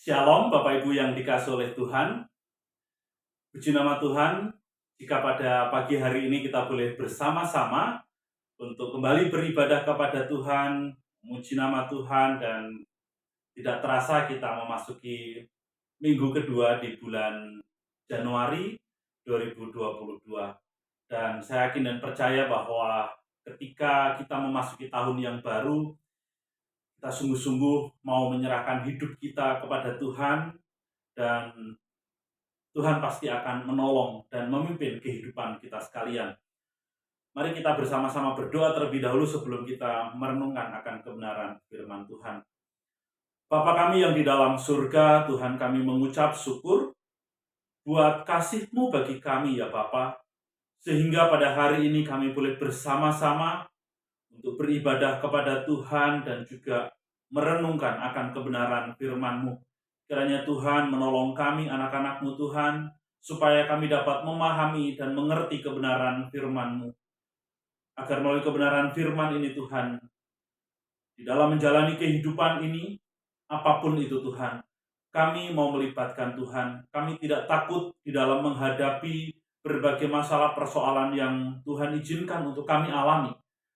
Shalom Bapak Ibu yang dikasihi oleh Tuhan. Puji nama Tuhan, jika pada pagi hari ini kita boleh bersama-sama untuk kembali beribadah kepada Tuhan, memuji nama Tuhan, dan tidak terasa kita memasuki minggu kedua di bulan Januari 2022. Dan saya yakin dan percaya bahwa ketika kita memasuki tahun yang baru, kita sungguh-sungguh mau menyerahkan hidup kita kepada Tuhan, dan Tuhan pasti akan menolong dan memimpin kehidupan kita sekalian. Mari kita bersama-sama berdoa terlebih dahulu sebelum kita merenungkan akan kebenaran firman Tuhan. Bapa kami yang di dalam surga, Tuhan, kami mengucap syukur buat kasih-Mu bagi kami ya Bapa, sehingga pada hari ini kami boleh bersama-sama untuk beribadah kepada Tuhan dan juga merenungkan akan kebenaran firman-Mu. Kiranya Tuhan menolong kami anak-anak-Mu Tuhan, supaya kami dapat memahami dan mengerti kebenaran firman-Mu. Agar melalui kebenaran firman ini Tuhan, di dalam menjalani kehidupan ini, apapun itu Tuhan, kami mau melibatkan Tuhan. Kami tidak takut di dalam menghadapi berbagai masalah persoalan yang Tuhan izinkan untuk kami alami.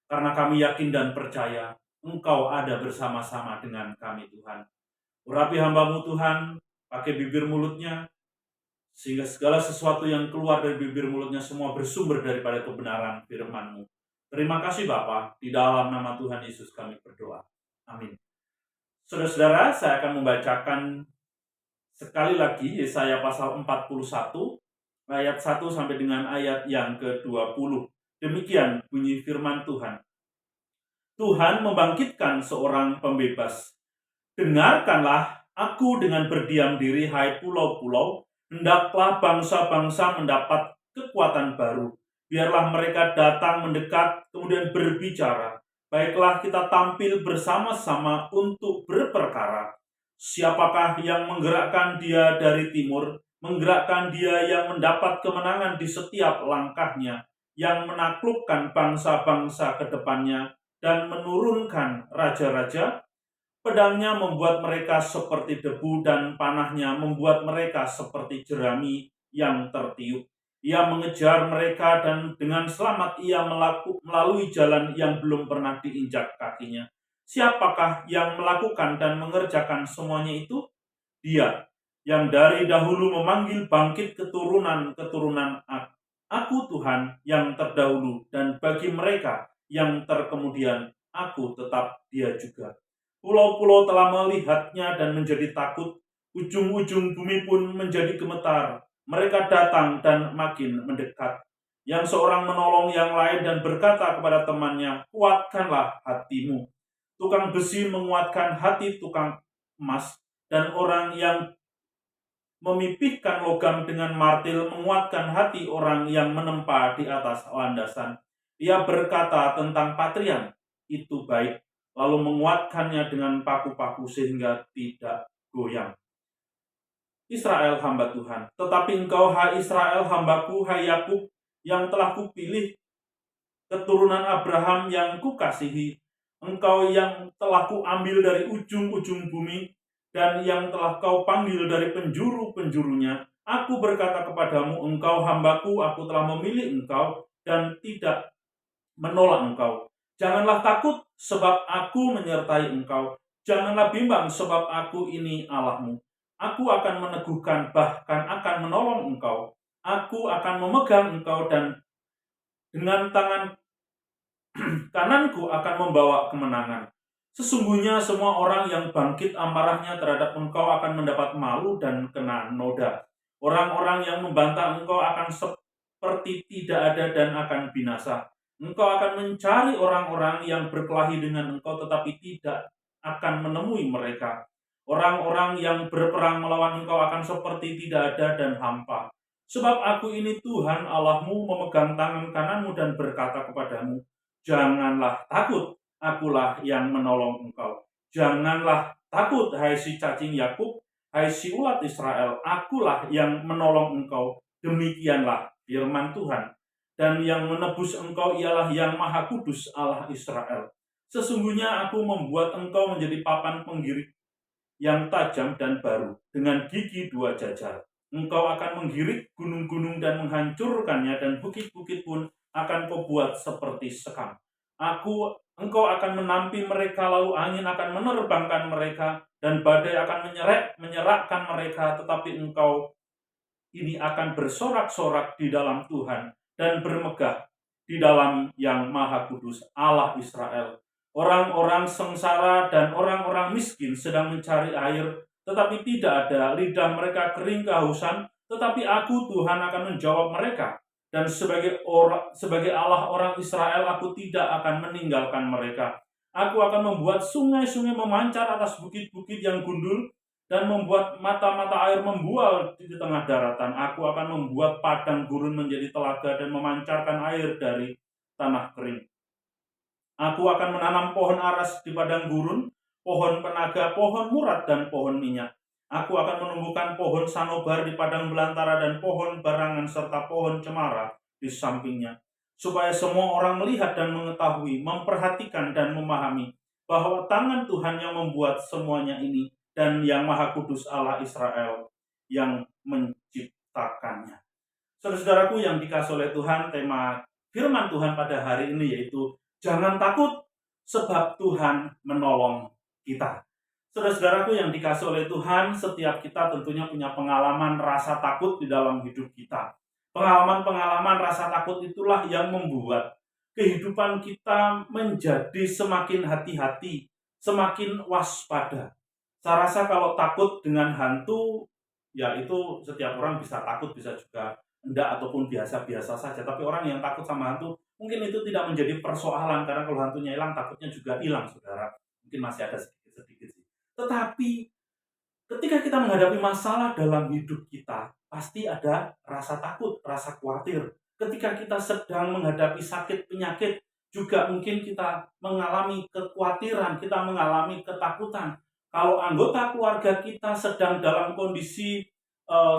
Karena kami yakin dan percaya Engkau ada bersama-sama dengan kami Tuhan. Urapi hamba-Mu Tuhan, pakai bibir mulutnya, sehingga segala sesuatu yang keluar dari bibir mulutnya semua bersumber daripada kebenaran firman-Mu. Terima kasih Bapa, di dalam nama Tuhan Yesus kami berdoa. Amin. Saudara-saudara, saya akan membacakan sekali lagi Yesaya pasal 41, ayat 1 sampai dengan ayat yang ke-20. Demikian bunyi firman Tuhan. Tuhan membangkitkan seorang pembebas. Dengarkanlah aku dengan berdiam diri, hai pulau-pulau. Hendaklah bangsa-bangsa mendapat kekuatan baru. Biarlah mereka datang mendekat, kemudian berbicara. Baiklah kita tampil bersama-sama untuk berperkara. Siapakah yang menggerakkan dia dari timur, menggerakkan dia yang mendapat kemenangan di setiap langkahnya, yang menaklukkan bangsa-bangsa ke depannya, dan menurunkan raja-raja? Pedangnya membuat mereka seperti debu dan panahnya membuat mereka seperti jerami yang tertiup. Ia mengejar mereka dan dengan selamat ia melalui jalan yang belum pernah diinjak kakinya. Siapakah yang melakukan dan mengerjakan semuanya itu? Dia yang dari dahulu memanggil bangkit keturunan-keturunan aku Tuhan yang terdahulu, dan bagi mereka yang terkemudian aku tetap dia juga. Pulau-pulau telah melihatnya dan menjadi takut, ujung-ujung bumi pun menjadi gemetar. Mereka datang dan makin mendekat. Yang seorang menolong yang lain dan berkata kepada temannya, kuatkanlah hatimu. Tukang besi menguatkan hati tukang emas, dan orang yang memipihkan logam dengan martil menguatkan hati orang yang menempa di atas landasan. Ia berkata tentang patrian, itu baik, lalu menguatkannya dengan paku-paku sehingga tidak goyang. Israel hamba Tuhan, tetapi engkau hai Israel hambaku, hai Yakub yang telah kupilih, keturunan Abraham yang kukasihi, engkau yang telah kuambil dari ujung-ujung bumi dan yang telah kau panggil dari penjuru-penjurunya. Aku berkata kepadamu, engkau hambaku, aku telah memilih engkau dan tidak menolak engkau. Janganlah takut sebab aku menyertai engkau. Janganlah bimbang sebab aku ini Allahmu. Aku akan meneguhkan, bahkan akan menolong engkau. Aku akan memegang engkau dan dengan tangan kananku akan membawa kemenangan. Sesungguhnya semua orang yang bangkit amarahnya terhadap engkau akan mendapat malu dan kena noda. Orang-orang yang membantah engkau akan seperti tidak ada dan akan binasa. Engkau akan mencari orang-orang yang berkelahi dengan engkau, tetapi tidak akan menemui mereka. Orang-orang yang berperang melawan engkau akan seperti tidak ada dan hampa. Sebab aku ini Tuhan Allahmu memegang tangan kananmu dan berkata kepadamu, janganlah takut, akulah yang menolong engkau. Janganlah takut, hai si cacing Yakub, hai si ulat Israel, akulah yang menolong engkau. Demikianlah firman Tuhan. Dan yang menebus engkau ialah yang Maha Kudus Allah Israel. Sesungguhnya aku membuat engkau menjadi papan penggiring yang tajam dan baru, dengan gigi 2 jajar. Engkau akan menggirik gunung-gunung dan menghancurkannya, dan bukit-bukit pun akan kau buat seperti sekam. Engkau akan menampi mereka, lalu angin akan menerbangkan mereka, dan badai akan menyerakkan mereka, tetapi engkau ini akan bersorak-sorak di dalam Tuhan dan bermegah di dalam Yang Maha Kudus, Allah Israel. Orang-orang sengsara dan orang-orang miskin sedang mencari air, tetapi tidak ada. Lidah mereka kering kehausan, tetapi aku Tuhan akan menjawab mereka. Dan sebagai Allah orang Israel, aku tidak akan meninggalkan mereka. Aku akan membuat sungai-sungai memancar atas bukit-bukit yang gundul, dan membuat mata-mata air membual di tengah daratan. Aku akan membuat padang gurun menjadi telaga dan memancarkan air dari tanah kering. Aku akan menanam pohon aras di padang gurun, pohon penaga, pohon murad, dan pohon minyak. Aku akan menumbuhkan pohon sanobar di padang belantara dan pohon barangan serta pohon cemara di sampingnya, supaya semua orang melihat dan mengetahui, memperhatikan dan memahami bahwa tangan Tuhan yang membuat semuanya ini, dan Yang Maha Kudus Allah Israel yang menciptakannya. Saudara-saudaraku yang dikasihi oleh Tuhan, tema firman Tuhan pada hari ini yaitu jangan takut sebab Tuhan menolong kita. Saudara-saudaraku yang dikasihi oleh Tuhan, setiap kita tentunya punya pengalaman rasa takut di dalam hidup kita. Pengalaman-pengalaman rasa takut itulah yang membuat kehidupan kita menjadi semakin hati-hati, semakin waspada. Saya rasa kalau takut dengan hantu, ya itu setiap orang bisa takut, bisa juga enggak ataupun biasa-biasa saja. Tapi orang yang takut sama hantu, mungkin itu tidak menjadi persoalan, karena kalau hantunya hilang, takutnya juga hilang, saudara. Mungkin masih ada sedikit-sedikit sih. Tetapi ketika kita menghadapi masalah dalam hidup kita, pasti ada rasa takut, rasa khawatir. Ketika kita sedang menghadapi sakit penyakit, juga mungkin kita mengalami kekhawatiran, kita mengalami ketakutan. Kalau anggota keluarga kita sedang dalam kondisi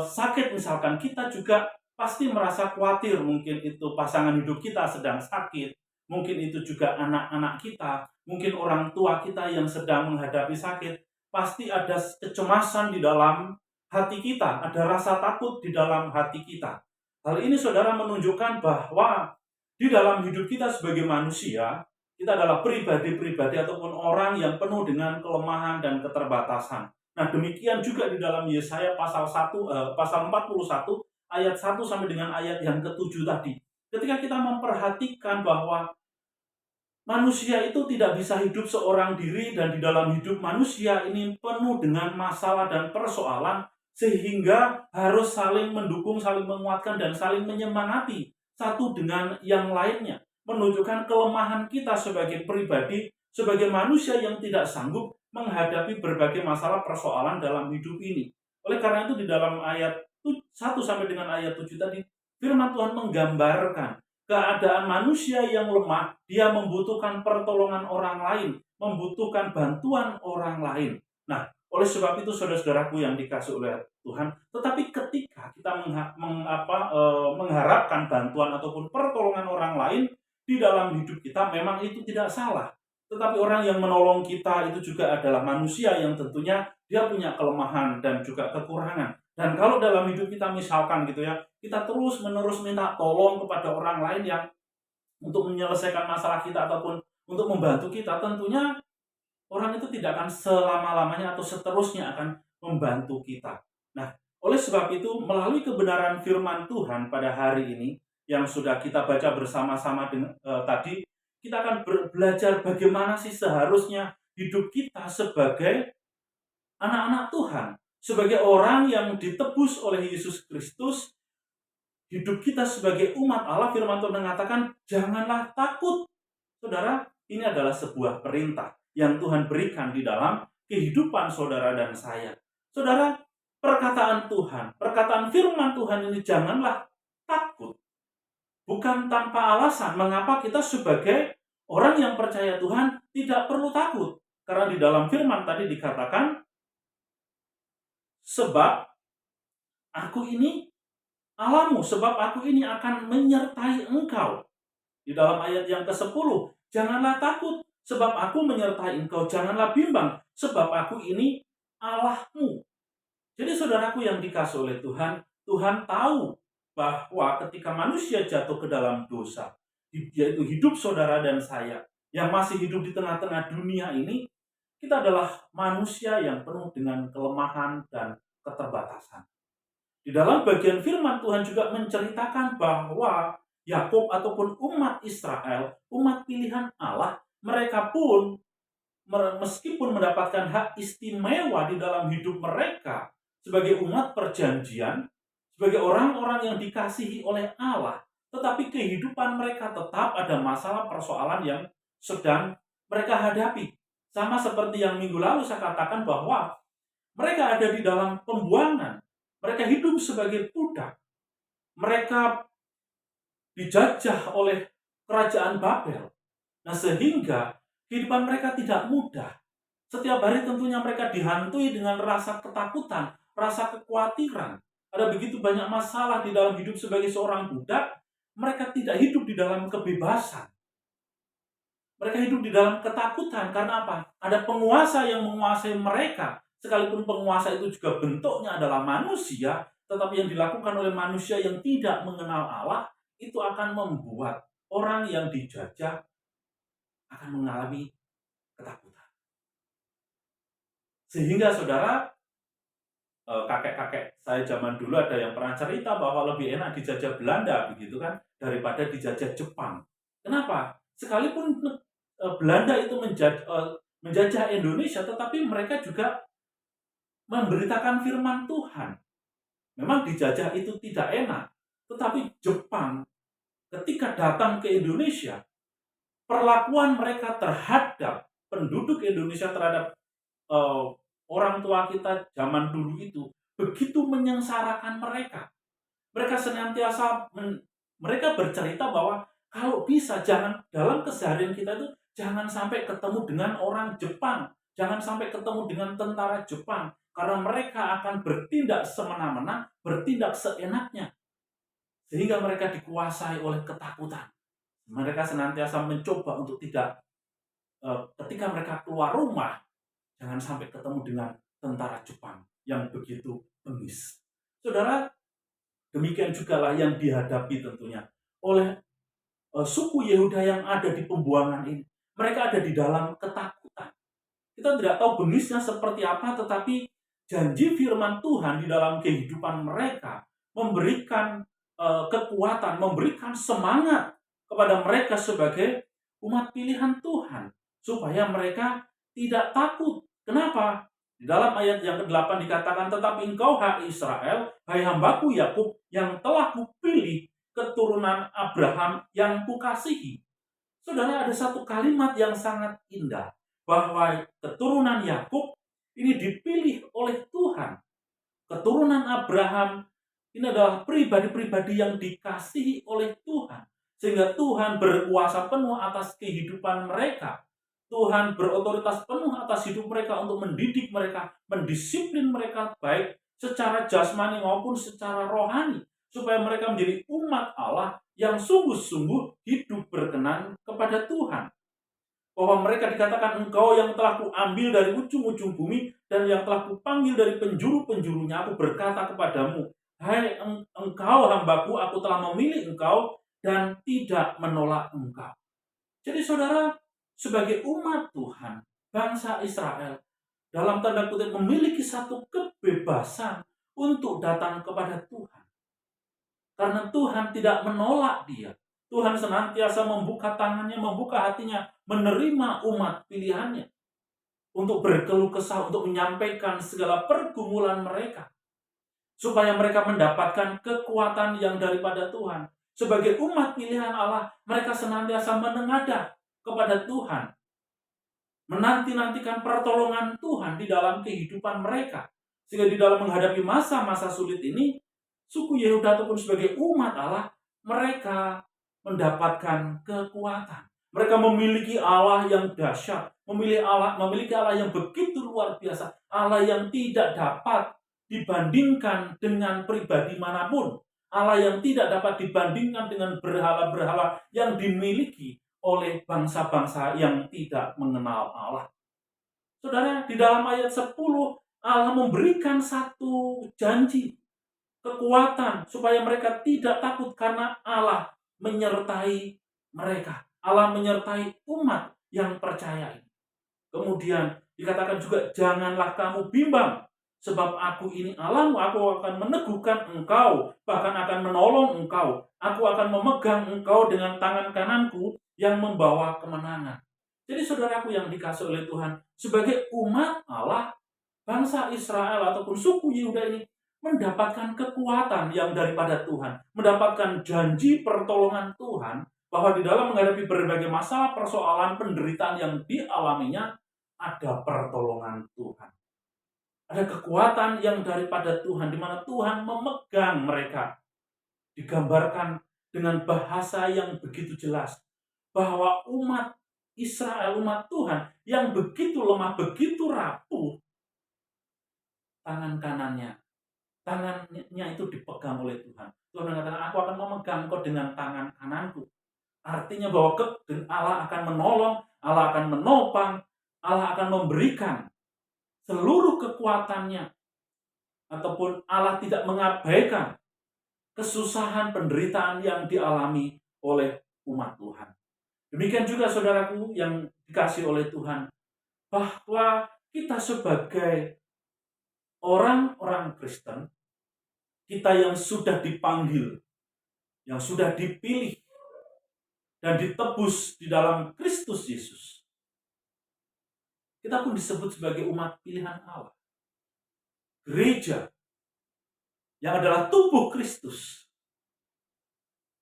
sakit misalkan, kita juga pasti merasa khawatir. Mungkin itu pasangan hidup kita sedang sakit, mungkin itu juga anak-anak kita, mungkin orang tua kita yang sedang menghadapi sakit. Pasti ada kecemasan di dalam hati kita, ada rasa takut di dalam hati kita. Hal ini saudara menunjukkan bahwa di dalam hidup kita sebagai manusia, kita adalah pribadi-pribadi ataupun orang yang penuh dengan kelemahan dan keterbatasan. Nah, demikian juga di dalam Yesaya pasal 41 ayat 1 sampai dengan ayat yang ke-7 tadi. Ketika kita memperhatikan bahwa manusia itu tidak bisa hidup seorang diri, dan di dalam hidup manusia ini penuh dengan masalah dan persoalan, sehingga harus saling mendukung, saling menguatkan, dan saling menyemangati satu dengan yang lainnya. Menunjukkan kelemahan kita sebagai pribadi, sebagai manusia yang tidak sanggup menghadapi berbagai masalah persoalan dalam hidup ini. Oleh karena itu di dalam ayat 1 sampai dengan ayat 7 tadi, firman Tuhan menggambarkan keadaan manusia yang lemah, dia membutuhkan pertolongan orang lain, membutuhkan bantuan orang lain. Nah, oleh sebab itu saudara-saudaraku yang dikasihi oleh Tuhan, tetapi ketika kita mengharapkan bantuan ataupun pertolongan orang lain di dalam hidup kita, memang itu tidak salah. Tetapi orang yang menolong kita itu juga adalah manusia yang tentunya dia punya kelemahan dan juga kekurangan. Dan kalau dalam hidup kita misalkan gitu ya, kita terus-menerus minta tolong kepada orang lain yang untuk menyelesaikan masalah kita ataupun untuk membantu kita, tentunya orang itu tidak akan selama-lamanya atau seterusnya akan membantu kita. Nah, oleh sebab itu melalui kebenaran firman Tuhan pada hari ini yang sudah kita baca bersama-sama tadi, kita akan belajar bagaimana sih seharusnya hidup kita sebagai anak-anak Tuhan, sebagai orang yang ditebus oleh Yesus Kristus. Hidup kita sebagai umat Allah, firman Tuhan mengatakan, janganlah takut. Saudara, ini adalah sebuah perintah yang Tuhan berikan di dalam kehidupan saudara dan saya. Saudara, perkataan Tuhan, perkataan firman Tuhan ini janganlah takut. Bukan tanpa alasan mengapa kita sebagai orang yang percaya Tuhan tidak perlu takut. Karena di dalam firman tadi dikatakan, sebab aku ini Allahmu, sebab aku ini akan menyertai engkau. Di dalam ayat yang ke-10, janganlah takut, sebab aku menyertai engkau. Janganlah bimbang, sebab aku ini Allahmu. Jadi saudaraku yang dikasihi oleh Tuhan, Tuhan tahu bahwa ketika manusia jatuh ke dalam dosa, yaitu hidup saudara dan saya, yang masih hidup di tengah-tengah dunia ini, kita adalah manusia yang penuh dengan kelemahan dan keterbatasan. Di dalam bagian firman Tuhan juga menceritakan bahwa Yakub ataupun umat Israel, umat pilihan Allah, mereka pun meskipun mendapatkan hak istimewa di dalam hidup mereka sebagai umat perjanjian, sebagai orang-orang yang dikasihi oleh Allah, tetapi kehidupan mereka tetap ada masalah persoalan yang sedang mereka hadapi. Sama seperti yang minggu lalu saya katakan bahwa mereka ada di dalam pembuangan. Mereka hidup sebagai budak. Mereka dijajah oleh kerajaan Babel. Nah, sehingga kehidupan mereka tidak mudah. Setiap hari tentunya mereka dihantui dengan rasa ketakutan, rasa kekhawatiran. Ada begitu banyak masalah di dalam hidup sebagai seorang budak. Mereka tidak hidup di dalam kebebasan. Mereka hidup di dalam ketakutan. Karena apa? Ada penguasa yang menguasai mereka. Sekalipun penguasa itu juga bentuknya adalah manusia, tetapi yang dilakukan oleh manusia yang tidak mengenal Allah, itu akan membuat orang yang dijajah akan mengalami ketakutan. Sehingga saudara, kakek-kakek saya zaman dulu ada yang pernah cerita bahwa lebih enak dijajah Belanda begitu kan, daripada dijajah Jepang. Kenapa? Sekalipun Belanda itu menjajah Indonesia, tetapi mereka juga memberitakan firman Tuhan. Memang dijajah itu tidak enak, tetapi Jepang ketika datang ke Indonesia, perlakuan mereka terhadap penduduk Indonesia, terhadap orang tua kita zaman dulu itu begitu menyengsarakan mereka. Mereka senantiasa mereka bercerita bahwa kalau bisa jangan dalam keseharian kita itu jangan sampai ketemu dengan orang Jepang, jangan sampai ketemu dengan tentara Jepang, karena mereka akan bertindak semena-mena, bertindak seenaknya, sehingga mereka dikuasai oleh ketakutan. Mereka senantiasa mencoba untuk tidak, ketika mereka keluar rumah, jangan sampai ketemu dengan tentara Jepang yang begitu bengis. Saudara, demikian juga lah yang dihadapi tentunya oleh suku Yehuda yang ada di pembuangan ini. Mereka ada di dalam ketakutan. Kita tidak tahu bengisnya seperti apa, tetapi janji firman Tuhan di dalam kehidupan mereka memberikan kekuatan, memberikan semangat kepada mereka sebagai umat pilihan Tuhan, supaya mereka tidak takut. Kenapa? Di dalam ayat yang ke-8 dikatakan, tetapi engkau hai Israel, hai hambaku Yakub, yang telah kupilih, keturunan Abraham yang kukasihi. Saudara, ada satu kalimat yang sangat indah, bahwa keturunan Yakub ini dipilih oleh Tuhan. Keturunan Abraham ini adalah pribadi-pribadi yang dikasihi oleh Tuhan, sehingga Tuhan berkuasa penuh atas kehidupan mereka. Tuhan berotoritas penuh atas hidup mereka untuk mendidik mereka, mendisiplin mereka baik secara jasmani maupun secara rohani, supaya mereka menjadi umat Allah yang sungguh-sungguh hidup berkenan kepada Tuhan. Bahwa mereka dikatakan, engkau yang telah kuambil dari ujung-ujung bumi dan yang telah kupanggil dari penjuru-penjurunya, aku berkata kepadamu, hai engkau hambaku, aku telah memilih engkau dan tidak menolak engkau. Jadi saudara, sebagai umat Tuhan, bangsa Israel, dalam tanda kutip memiliki satu kebebasan untuk datang kepada Tuhan. Karena Tuhan tidak menolak dia. Tuhan senantiasa membuka tangannya, membuka hatinya, menerima umat pilihannya. Untuk berkeluh kesah, untuk menyampaikan segala pergumulan mereka. Supaya mereka mendapatkan kekuatan yang daripada Tuhan. Sebagai umat pilihan Allah, mereka senantiasa menengadah kepada Tuhan, menanti-nantikan pertolongan Tuhan di dalam kehidupan mereka, sehingga di dalam menghadapi masa-masa sulit ini, suku Yehuda ataupun sebagai umat Allah, mereka mendapatkan kekuatan. Mereka memiliki Allah yang dahsyat, memiliki Allah yang begitu luar biasa, Allah yang tidak dapat dibandingkan dengan pribadi manapun, Allah yang tidak dapat dibandingkan dengan berhala-berhala yang dimiliki oleh bangsa-bangsa yang tidak mengenal Allah. Saudara, di dalam ayat 10 Allah memberikan satu janji, kekuatan supaya mereka tidak takut karena Allah menyertai mereka. Allah menyertai umat yang percaya ini. Kemudian dikatakan juga, janganlah kamu bimbang, sebab aku ini Allahmu, aku akan meneguhkan engkau, bahkan akan menolong engkau. Aku akan memegang engkau dengan tangan kananku yang membawa kemenangan. Jadi saudaraku yang dikasih oleh Tuhan, sebagai umat Allah, bangsa Israel ataupun suku Yehuda ini mendapatkan kekuatan yang daripada Tuhan, mendapatkan janji pertolongan Tuhan, bahwa di dalam menghadapi berbagai masalah, persoalan, penderitaan yang dialaminya, ada pertolongan Tuhan. Ada kekuatan yang daripada Tuhan, di mana Tuhan memegang mereka. Digambarkan dengan bahasa yang begitu jelas, bahwa umat Israel, umat Tuhan, yang begitu lemah, begitu rapuh, tangannya itu dipegang oleh Tuhan. Tuhan mengatakan, aku akan memegang kau dengan tangan kananku. Artinya bahwa Allah akan menolong, Allah akan menopang, Allah akan memberikan seluruh kekuatannya, ataupun Allah tidak mengabaikan kesusahan, penderitaan yang dialami oleh umat Tuhan. Demikian juga saudaraku yang dikasih oleh Tuhan, bahwa kita sebagai orang-orang Kristen, kita yang sudah dipanggil, yang sudah dipilih, dan ditebus di dalam Kristus Yesus, kita pun disebut sebagai umat pilihan Allah. Gereja, yang adalah tubuh Kristus,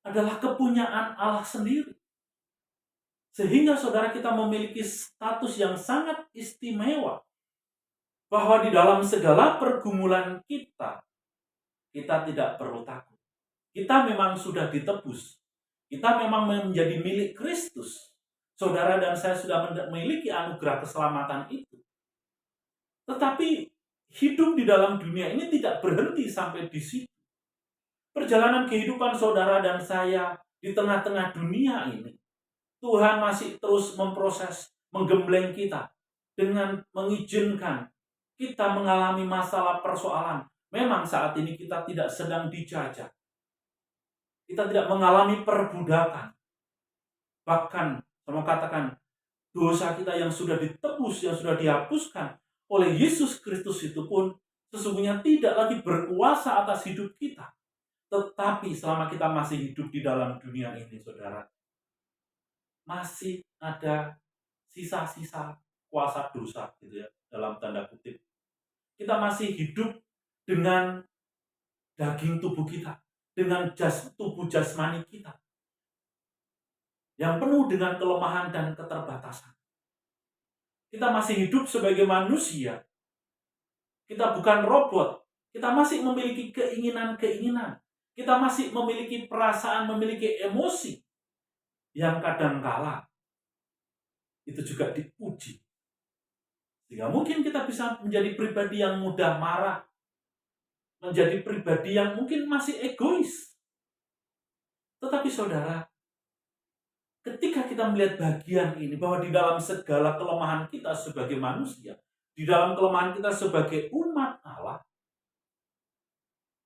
adalah kepunyaan Allah sendiri. Sehingga saudara, kita memiliki status yang sangat istimewa, bahwa di dalam segala pergumulan kita tidak perlu takut. Kita memang sudah ditebus. Kita memang menjadi milik Kristus. Saudara dan saya sudah memiliki anugerah keselamatan itu. Tetapi hidup di dalam dunia ini tidak berhenti sampai di situ. Perjalanan kehidupan saudara dan saya di tengah-tengah dunia ini, Tuhan masih terus memproses, menggembleng kita dengan mengizinkan kita mengalami masalah persoalan. Memang saat ini kita tidak sedang dijajah. Kita tidak mengalami perbudakan. Bahkan, saya mau katakan, dosa kita yang sudah ditebus, yang sudah dihapuskan oleh Yesus Kristus itu pun sesungguhnya tidak lagi berkuasa atas hidup kita. Tetapi selama kita masih hidup di dalam dunia ini, saudara, masih ada sisa-sisa kuasa dosa, gitu ya, dalam tanda kutip. Kita masih hidup dengan daging tubuh kita, dengan tubuh jasmani kita, yang penuh dengan kelemahan dan keterbatasan. Kita masih hidup sebagai manusia. Kita bukan robot. Kita masih memiliki keinginan-keinginan. Kita masih memiliki perasaan, memiliki emosi yang kadangkala itu juga dipuji. Sehingga mungkin kita bisa menjadi pribadi yang mudah marah, menjadi pribadi yang mungkin masih egois. Tetapi saudara, ketika kita melihat bagian ini, bahwa di dalam segala kelemahan kita sebagai manusia, di dalam kelemahan kita sebagai umat Allah,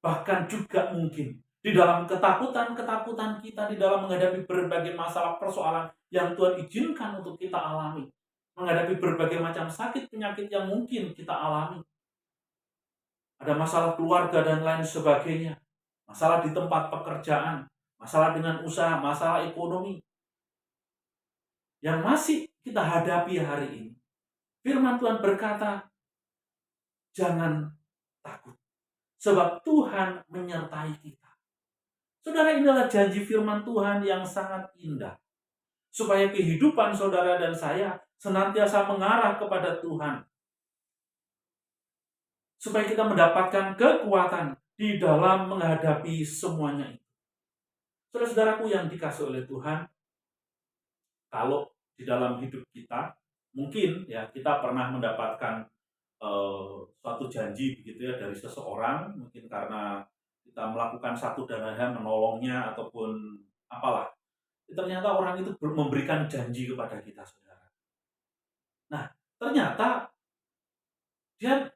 bahkan juga mungkin di dalam ketakutan-ketakutan kita, di dalam menghadapi berbagai masalah persoalan yang Tuhan izinkan untuk kita alami, menghadapi berbagai macam sakit penyakit yang mungkin kita alami, ada masalah keluarga dan lain sebagainya, masalah di tempat pekerjaan, masalah dengan usaha, masalah ekonomi yang masih kita hadapi hari ini. Firman Tuhan berkata, jangan takut, sebab Tuhan menyertai kita. Saudara, inilah janji firman Tuhan yang sangat indah, supaya kehidupan saudara dan saya senantiasa mengarah kepada Tuhan, supaya kita mendapatkan kekuatan di dalam menghadapi semuanya itu. Saudara-saudaraku yang dikasih oleh Tuhan, kalau di dalam hidup kita, mungkin ya kita pernah mendapatkan suatu janji begitu ya dari seseorang, mungkin karena kita melakukan satu dan lain, menolongnya ataupun apalah. Ternyata orang itu memberikan janji kepada kita, saudara. Nah, ternyata dia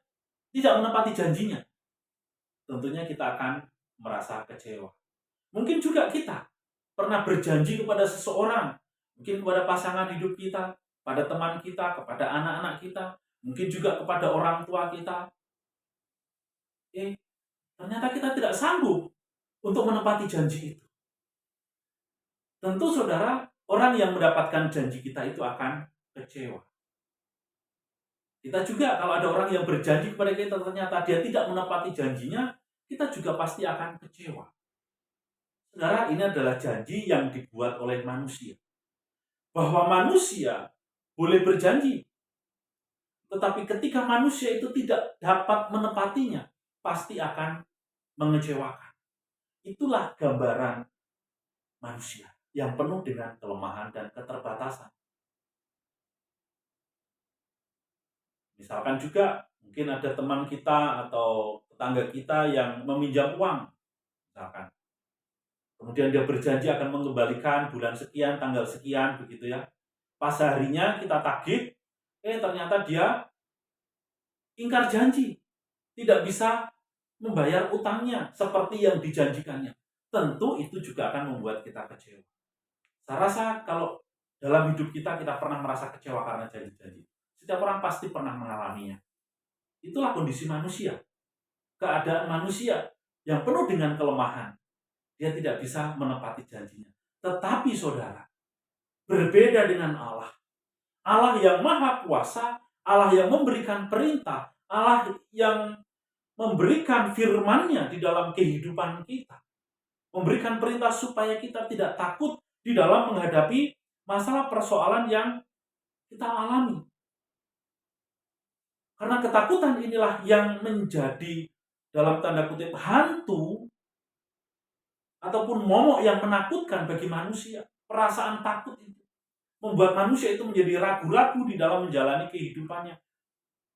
tidak menepati janjinya, tentunya kita akan merasa kecewa. Mungkin juga kita pernah berjanji kepada seseorang, mungkin kepada pasangan hidup kita, pada teman kita, kepada anak-anak kita, mungkin juga kepada orang tua kita. Ternyata kita tidak sanggup untuk menepati janji itu. Tentu saudara, orang yang mendapatkan janji kita itu akan kecewa. Kita juga kalau ada orang yang berjanji kepada kita ternyata dia tidak menepati janjinya, kita juga pasti akan kecewa. Saudara, ini adalah janji yang dibuat oleh manusia. Bahwa manusia boleh berjanji, tetapi ketika manusia itu tidak dapat menepatinya, pasti akan mengecewakan. Itulah gambaran manusia yang penuh dengan kelemahan dan keterbatasan. Misalkan juga mungkin ada teman kita atau tetangga kita yang meminjam uang, misalkan. Kemudian dia berjanji akan mengembalikan bulan sekian, tanggal sekian, begitu ya. Pas harinya kita tagih, ternyata dia ingkar janji, tidak bisa membayar utangnya seperti yang dijanjikannya. Tentu itu juga akan membuat kita kecewa. Saya rasa kalau dalam hidup kita pernah merasa kecewa karena janji-janji. Setiap orang pasti pernah mengalaminya. Itulah kondisi manusia. Keadaan manusia yang penuh dengan kelemahan. Dia tidak bisa menepati janjinya. Tetapi saudara, berbeda dengan Allah. Allah yang maha kuasa, Allah yang memberikan perintah, Allah yang memberikan firman-Nya di dalam kehidupan kita. Memberikan perintah supaya kita tidak takut di dalam menghadapi masalah persoalan yang kita alami. Karena ketakutan inilah yang menjadi dalam tanda kutip hantu ataupun momok yang menakutkan bagi manusia. Perasaan takut itu membuat manusia itu menjadi ragu-ragu di dalam menjalani kehidupannya.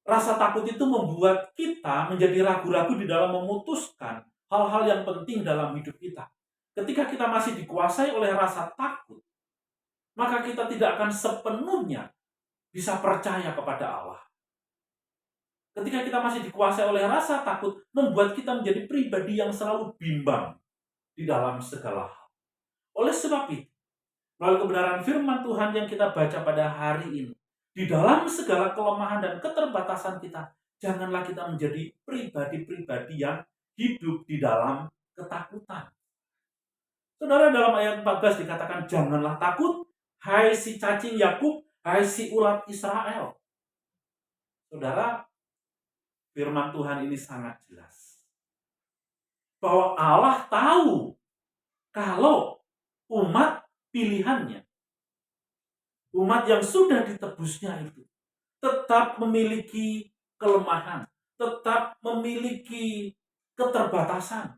Rasa takut itu membuat kita menjadi ragu-ragu di dalam memutuskan hal-hal yang penting dalam hidup kita. Ketika kita masih dikuasai oleh rasa takut, maka kita tidak akan sepenuhnya bisa percaya kepada Allah. Ketika kita masih dikuasai oleh rasa takut, membuat kita menjadi pribadi yang selalu bimbang di dalam segala hal. Oleh sebab itu, melalui kebenaran firman Tuhan yang kita baca pada hari ini, di dalam segala kelemahan dan keterbatasan kita, janganlah kita menjadi pribadi-pribadi yang hidup di dalam ketakutan. Saudara, dalam ayat 14 dikatakan, janganlah takut, hai si cacing Yakub, hai si ulat Israel. Saudara, firman Tuhan ini sangat jelas. Bahwa Allah tahu kalau umat pilihannya, umat yang sudah ditebusnya itu, tetap memiliki kelemahan, tetap memiliki keterbatasan.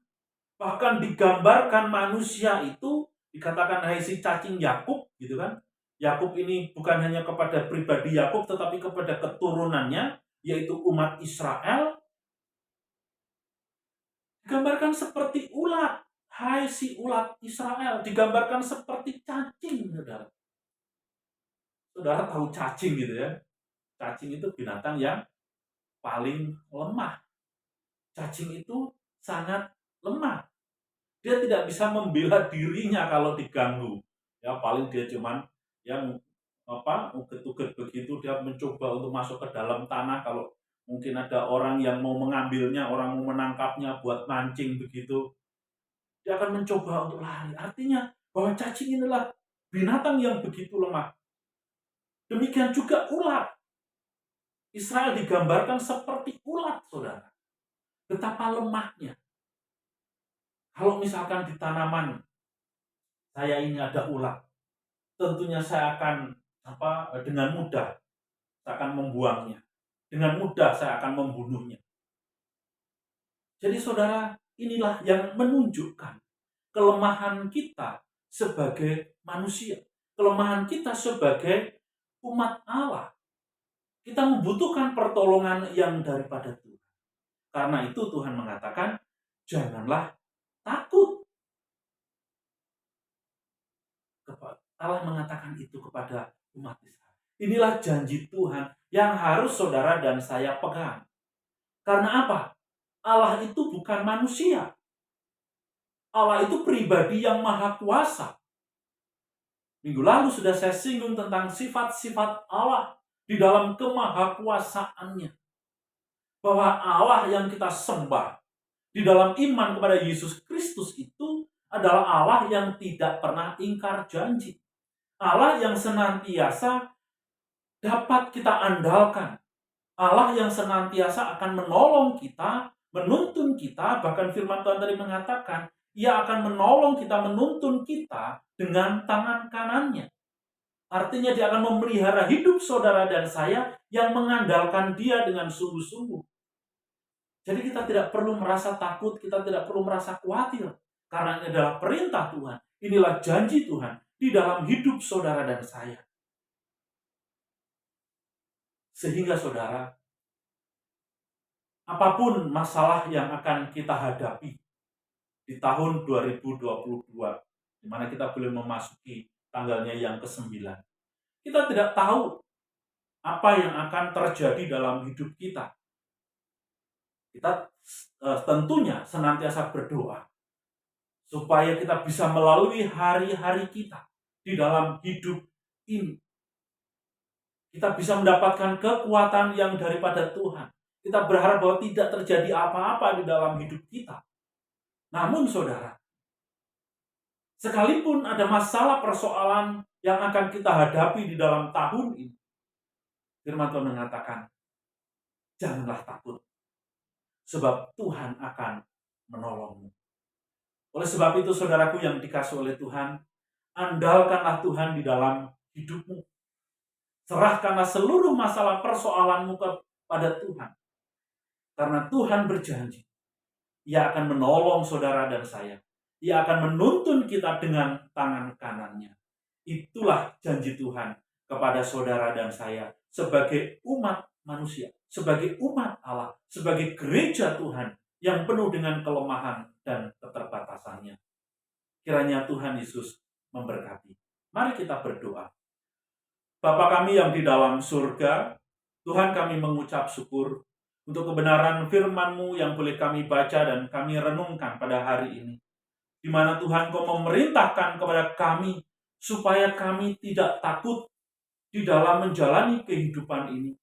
Bahkan digambarkan manusia itu, dikatakan hai si cacing Yakub, gitu kan. Yakub ini bukan hanya kepada pribadi Yakub, tetapi kepada keturunannya, yaitu umat Israel. Digambarkan seperti ulat, hai si ulat Israel. Digambarkan seperti cacing, saudara. Saudara tahu cacing gitu ya. Cacing itu binatang yang paling lemah. Cacing itu sangat lemah. Dia tidak bisa membela dirinya kalau diganggu. Ya paling dia cuman yang uget-uget begitu, dia mencoba untuk masuk ke dalam tanah kalau mungkin ada orang yang mau mengambilnya, orang mau menangkapnya buat mancing begitu. Dia akan mencoba untuk lari. Artinya bahwa cacing inilah binatang yang begitu lemah. Demikian juga ulat. Israel digambarkan seperti ulat, saudara. Betapa lemahnya. Kalau misalkan di tanaman saya ini ada ulat, tentunya saya akan dengan mudah saya akan membuangnya. Dengan mudah saya akan membunuhnya. Jadi saudara, inilah yang menunjukkan kelemahan kita sebagai manusia. Kelemahan kita sebagai umat Allah. Kita membutuhkan pertolongan yang daripada Tuhan. Karena itu Tuhan mengatakan, janganlah takut. Allah mengatakan itu kepada umat Israel. Inilah janji Tuhan yang harus saudara dan saya pegang. Karena apa? Allah itu bukan manusia. Allah itu pribadi yang maha kuasa. Minggu lalu sudah saya singgung tentang sifat-sifat Allah di dalam kemahakuasaannya. Bahwa Allah yang kita sembah di dalam iman kepada Yesus Kristus itu adalah Allah yang tidak pernah ingkar janji. Allah yang senantiasa dapat kita andalkan. Allah yang senantiasa akan menolong kita, menuntun kita, bahkan firman Tuhan tadi mengatakan, Ia akan menolong kita, menuntun kita dengan tangan kanannya. Artinya dia akan memelihara hidup saudara dan saya yang mengandalkan dia dengan sungguh-sungguh. Jadi kita tidak perlu merasa takut, kita tidak perlu merasa khawatir. Karena ini adalah perintah Tuhan. Inilah janji Tuhan di dalam hidup saudara dan saya. Sehingga saudara, apapun masalah yang akan kita hadapi di tahun 2022, di mana kita boleh memasuki tanggalnya yang ke-9. Kita tidak tahu apa yang akan terjadi dalam hidup kita. Kita tentunya senantiasa berdoa supaya kita bisa melalui hari-hari kita di dalam hidup ini. Kita bisa mendapatkan kekuatan yang daripada Tuhan. Kita berharap bahwa tidak terjadi apa-apa di dalam hidup kita. Namun saudara, sekalipun ada masalah persoalan yang akan kita hadapi di dalam tahun ini, firman Tuhan mengatakan, janganlah takut, sebab Tuhan akan menolongmu. Oleh sebab itu, saudaraku yang dikasihi oleh Tuhan, andalkanlah Tuhan di dalam hidupmu. Serahkanlah seluruh masalah persoalanmu kepada Tuhan. Karena Tuhan berjanji, Ia akan menolong saudara dan saya. Ia akan menuntun kita dengan tangan kanannya. Itulah janji Tuhan kepada saudara dan saya sebagai umat manusia, sebagai umat Allah, sebagai gereja Tuhan yang penuh dengan kelemahan dan keterbatasannya. Kiranya Tuhan Yesus memberkati. Mari kita berdoa. Bapa kami yang di dalam surga, Tuhan kami mengucap syukur untuk kebenaran firman-Mu yang boleh kami baca dan kami renungkan pada hari ini. Di mana Tuhan Kau memerintahkan kepada kami supaya kami tidak takut di dalam menjalani kehidupan ini.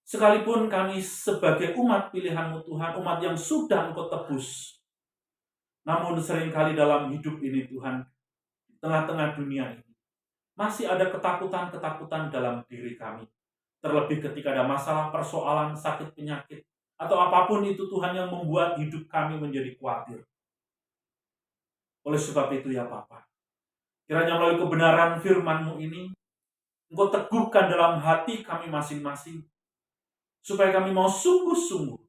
Sekalipun kami sebagai umat pilihan-Mu Tuhan, umat yang sudah Engkau tebus. Namun seringkali dalam hidup ini Tuhan, di tengah-tengah dunia ini, masih ada ketakutan-ketakutan dalam diri kami. Terlebih ketika ada masalah, persoalan, sakit, penyakit, atau apapun itu Tuhan yang membuat hidup kami menjadi khawatir. Oleh sebab itu ya Bapa, kiranya melalui kebenaran firman-Mu ini, Engkau teguhkan dalam hati kami masing-masing, supaya kami mau sungguh-sungguh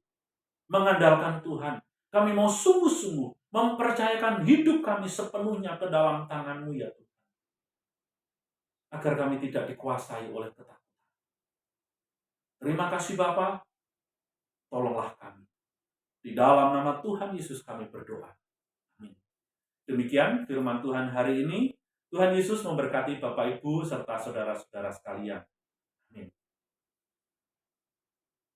mengandalkan Tuhan. Kami mau sungguh-sungguh mempercayakan hidup kami sepenuhnya ke dalam tangan-Mu ya Tuhan. Agar kami tidak dikuasai oleh ketakutan. Terima kasih Bapa, tolonglah kami. Di dalam nama Tuhan Yesus kami berdoa. Amin. Demikian firman Tuhan hari ini. Tuhan Yesus memberkati Bapak Ibu serta saudara-saudara sekalian.